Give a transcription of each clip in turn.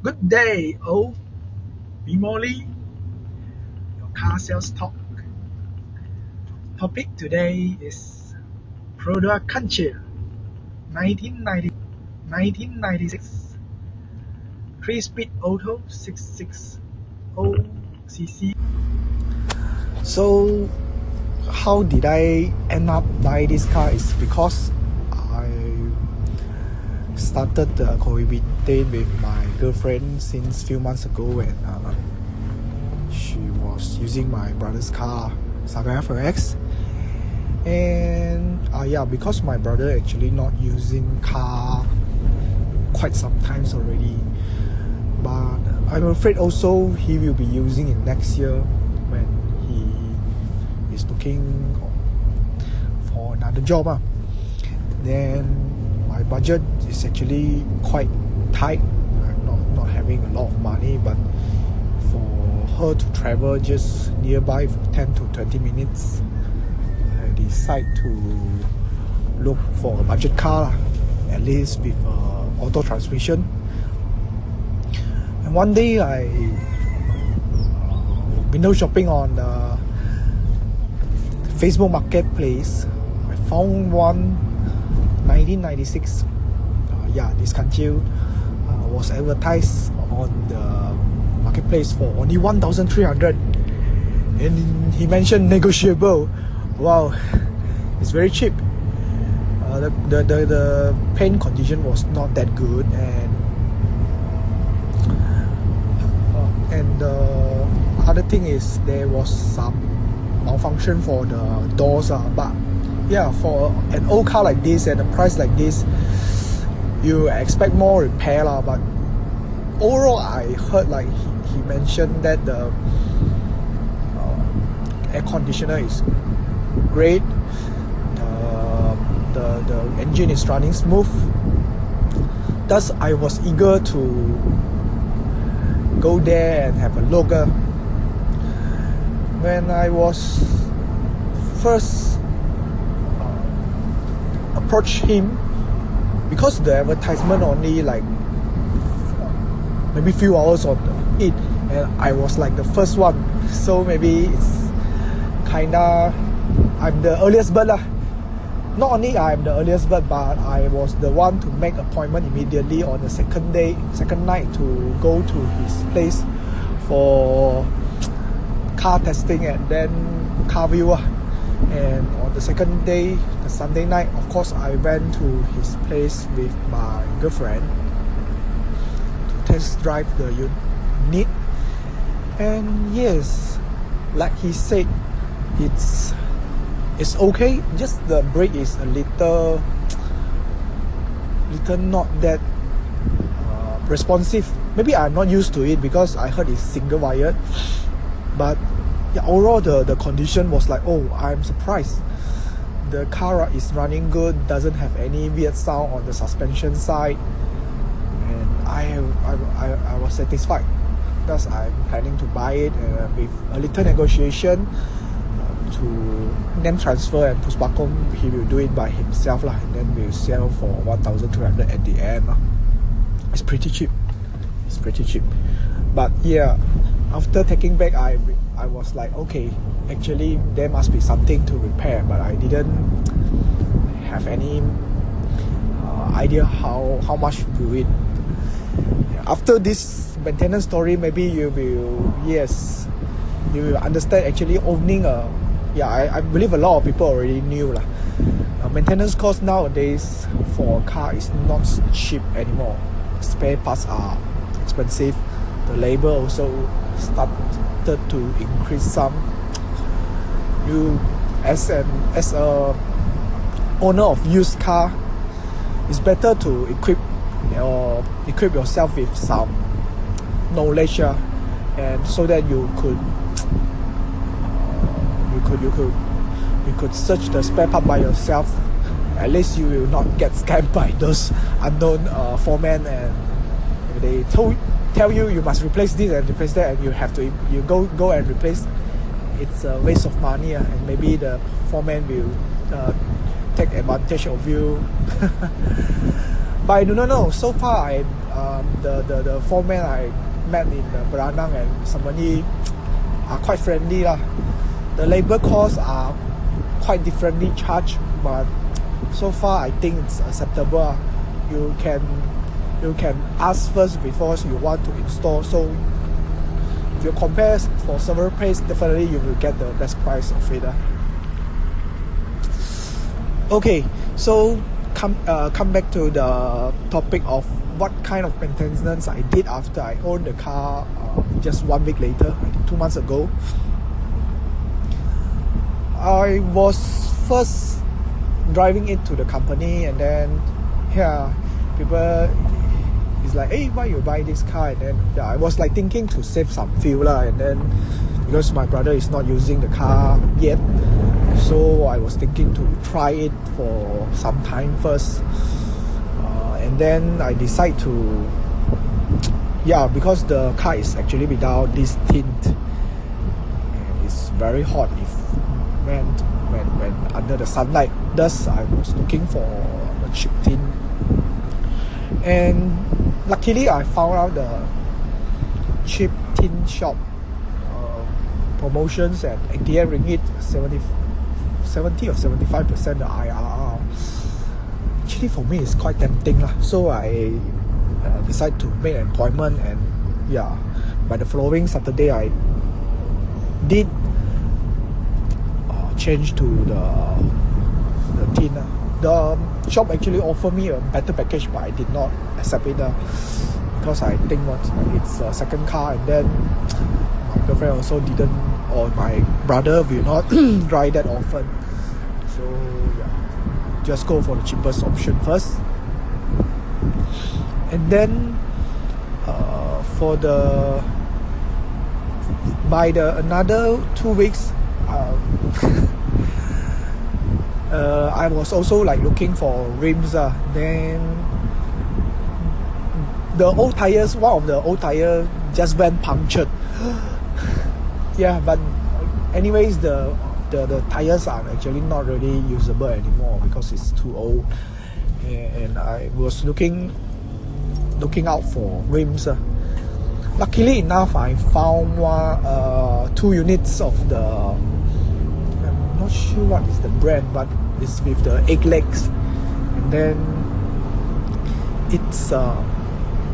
Good day, old Bimoli, your car sales talk. Topic today is Perodua Kancil, 1996, 3-speed auto, 660cc. So, how did I end up buy this car? Is because I started cohabiting with my girlfriend since few months ago, and she was using my brother's car, Saga FX. And yeah, because my brother actually not using car quite some times already, but I'm afraid also he will be using it next year when he is looking for another job. Then my budget is actually quite tight. I'm not having a lot of money, but for her to travel just nearby for 10 to 20 minutes, I decide to look for a budget car, at least with auto transmission. And one day I window shopping on Facebook Marketplace. I found one 1996. This Kancil was advertised on the marketplace for only 1,300, and he mentioned negotiable. Wow, it's very cheap. The paint condition was not that good, and the other thing is there was some malfunction for the doors. But yeah, for an old car like this and a price like this, you expect more repair but overall I heard like he mentioned that the air conditioner is great, the engine is running smooth. Thus I was eager to go there and have a look. When I was first approached him, because the advertisement only like maybe few hours on it, and I was like the first one, so maybe it's kinda I'm the earliest bird lah. Not only I'm the earliest bird, but I was the one to make appointment immediately on the second night to go to his place for car testing and then car view. And on the second day, the Sunday night, of course I went to his place with my girlfriend to test drive the unit. And yes, like he said, it's okay, just the brake is a little not that responsive. Maybe I'm not used to it because I heard it's single wired, but yeah, overall the condition was like, oh, I'm surprised. The car is running good, doesn't have any weird sound on the suspension side, and I was satisfied. Thus I'm planning to buy it with a little negotiation to name transfer and Puspakom. He will do it by himself and then we'll sell for 1,200 at the end. It's pretty cheap. But yeah, after taking back, I was like, okay, actually there must be something to repair, but I didn't have any idea how much to do it. After this maintenance story, maybe you will understand actually owning I believe a lot of people already knew maintenance cost nowadays for a car is not cheap anymore. Spare parts are expensive. The labor also started to increase some. You as a owner of used car, it's better to equip yourself with some knowledge, and so that you could search the spare part by yourself. At least you will not get scammed by those unknown foremen, and they tell you you must replace this and replace that, and you go and replace. It's a waste of money, and maybe the foreman will take advantage of you. But I do not know. So far the foreman I met in Beranang and Samani are quite friendly lah. The labor costs are quite differently charged, but so far I think it's acceptable. You can ask first before you want to install. So if you compare for several places, definitely you will get the best price of it. Okay, so come back to the topic of what kind of maintenance I did after I owned the car just 1 week later, I think 2 months ago. I was first driving it to the company, and then people is like, hey, why you buy this car? And then I was like thinking to save some fuel lah, and then because my brother is not using the car yet, so I was thinking to try it for some time first, and then I decide to because the car is actually without this tint, and it's very hot when under the sunlight. Thus I was looking for a cheap tint, and luckily I found out the cheap tint shop promotions at 88 ringgit, 70 or 75% the IRR. Actually for me it's quite tempting lah. So I decided to make an appointment, and by the following Saturday I did change to the tint. The shop actually offered me a better package, but I did not accept it because I think it's a second car, and then my girlfriend also didn't, or my brother will not drive that often. So just go for the cheapest option first, and then by another 2 weeks. I was also like looking for rims. Then the old tires, one of the old tire just went punctured. But anyways, the tires are actually not really usable anymore because it's too old. And I was looking out for rims. Luckily enough, I found 2 units of the, I'm not sure what is the brand, but it's with the 8 legs, and then it's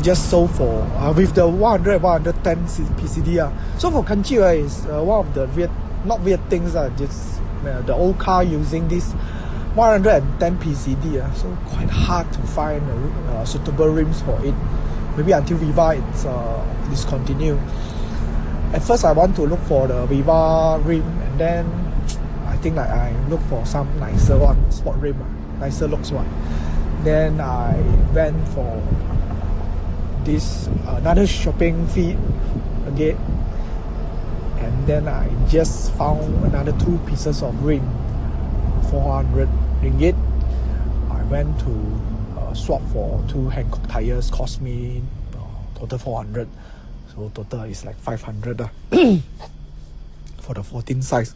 just sold for with the 110 PCD. So for Kancil is one of the not weird things, just the old car using this 110 PCD. So quite hard to find suitable rims for it. Maybe until Viva it's discontinued. At first I want to look for the Viva rim, and then I think like I look for some nicer one, sport rim, nicer looks one. Then I went for this another shopping feed again, and then I just found another 2 pieces of rim, 400 ringgit. I went to swap for 2 Hankook tires, cost me total 400, so total is like 500 for the 14 size.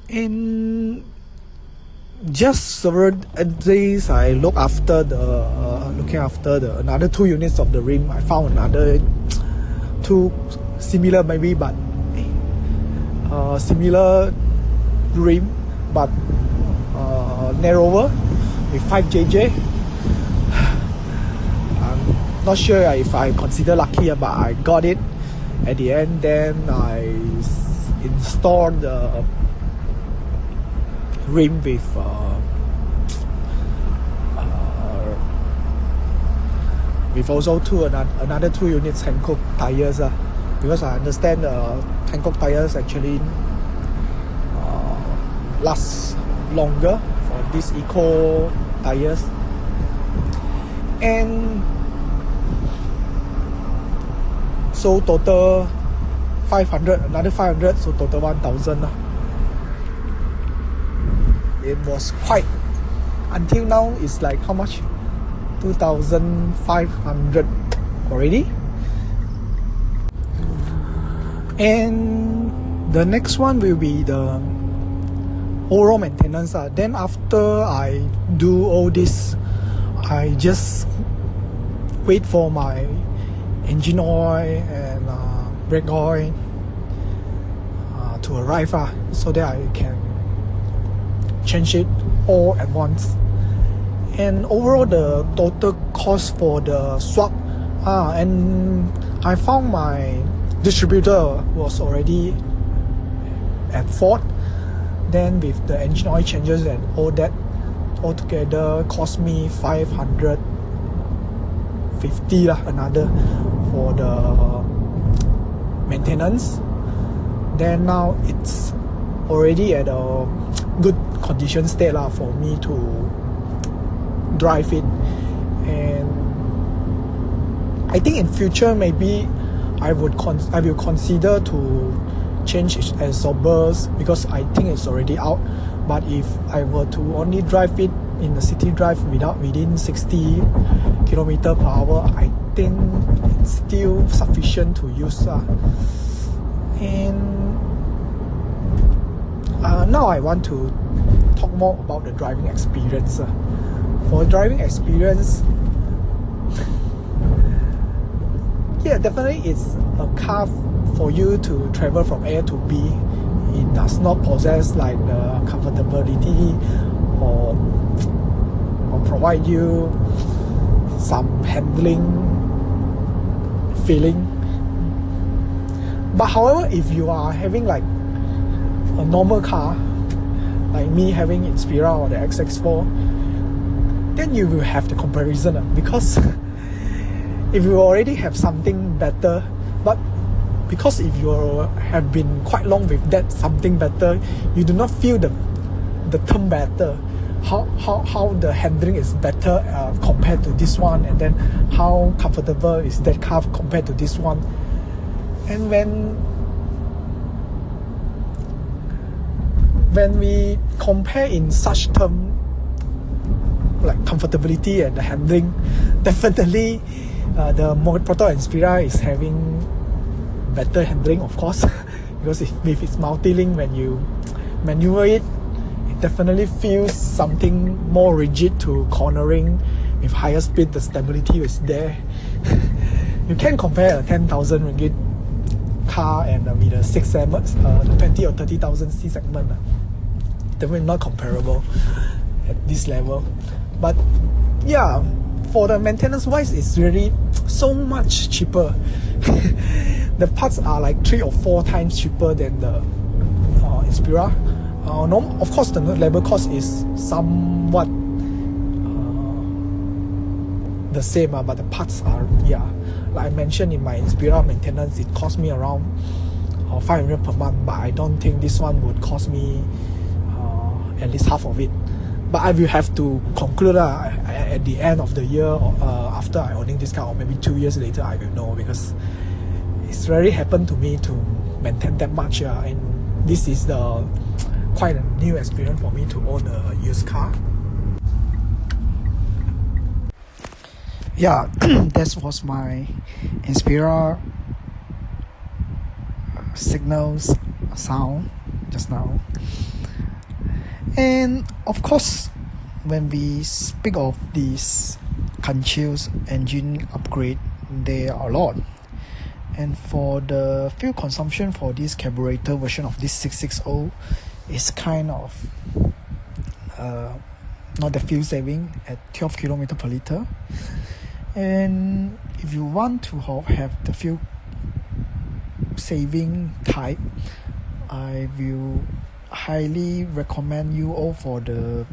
In just several days I looking after the another 2 units of the rim. I found another 2 similar maybe, but similar rim, but narrower with 5JJ. I'm not sure if I consider lucky, but I got it at the end. Then I installed the rim with also another 2 units Hankook tires, because I understand the Hankook tires actually last longer for these eco tires. And so total 500, another 500, so total 1,000. It was quite, until now it's like how much? 2,500 already. And the next one will be the overall maintenance. Then after I do all this, I just wait for my engine oil and brake oil to arrive so that I can change it all at once. And overall the total cost for the swap and I found my distributor was already at fault. Then with the engine oil changes and all that altogether cost me 550 another for the maintenance. Then now it's already at a good condition state for me to drive it. And I think in future maybe I will consider to change its absorbers because I think it's already out. But if I were to only drive it in the city drive within 60 km per hour, I think it's still sufficient to use. And now I want to talk more about the driving experience. For driving experience, yeah, definitely it's a car for you to travel from A to B. It does not possess like the comfortability or provide you some handling feeling. But however, if you are having like a normal car, like me having Inspira or the XX4, then you will have the comparison because if you already have something better, but because if you have been quite long with that something better, you do not feel the term better, how the handling is better compared to this one, and then how comfortable is that car compared to this one. And when we compare in such term like comfortability and the handling, definitely the Perodua Inspira is having better handling, of course, because with its multi-link, when you maneuver it definitely feels something more rigid to cornering. With higher speed, the stability is there. You can compare a 10,000 ringgit car and with a 6 segment, the 20 or 30,000 C segment. Definitely not comparable at this level. But yeah, for the maintenance wise, it's really so much cheaper. The parts are like 3 or 4 times cheaper than the Inspira. Of course, the labor cost is somewhat the same, but the parts are, like I mentioned in my Inspira maintenance, it cost me around 500 per month, but I don't think this one would cost me at least half of it. But I will have to conclude at the end of the year or after I owning this car, or maybe 2 years later I will know, because it's rarely happened to me to maintain that much, and this is quite a new experience for me to own a used car. Yeah, that was my Inspira signals sound just now. And of course, when we speak of these Kancil's engine upgrade, there are a lot. And for the fuel consumption for this carburetor version of this 660 is kind of not the fuel saving at 12 km per liter. And if you want to have the fuel saving type, I will highly recommend you all for the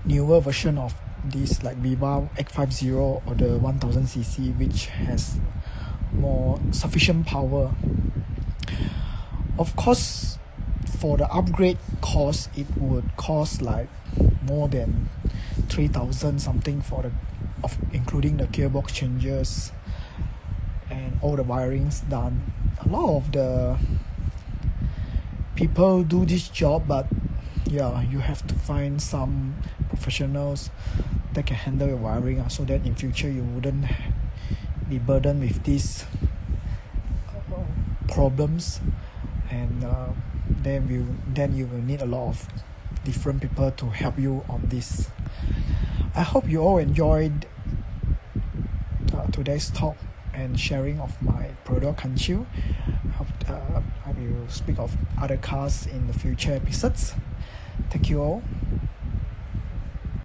newer version of this, like Viva X50 or the 1000cc, which has more sufficient power. Of course, for the upgrade cost, it would cost like more than 3,000 something including the gearbox changes and all the wirings done. A lot of the people do this job, but yeah, you have to find some professionals that can handle your wiring, so that in future you wouldn't be burdened with these problems. And then you will need a lot of different people to help you on this. I hope you all enjoyed today's talk and sharing of my Perodua Kancil. I will speak of other cars in the future episodes. Thank you all.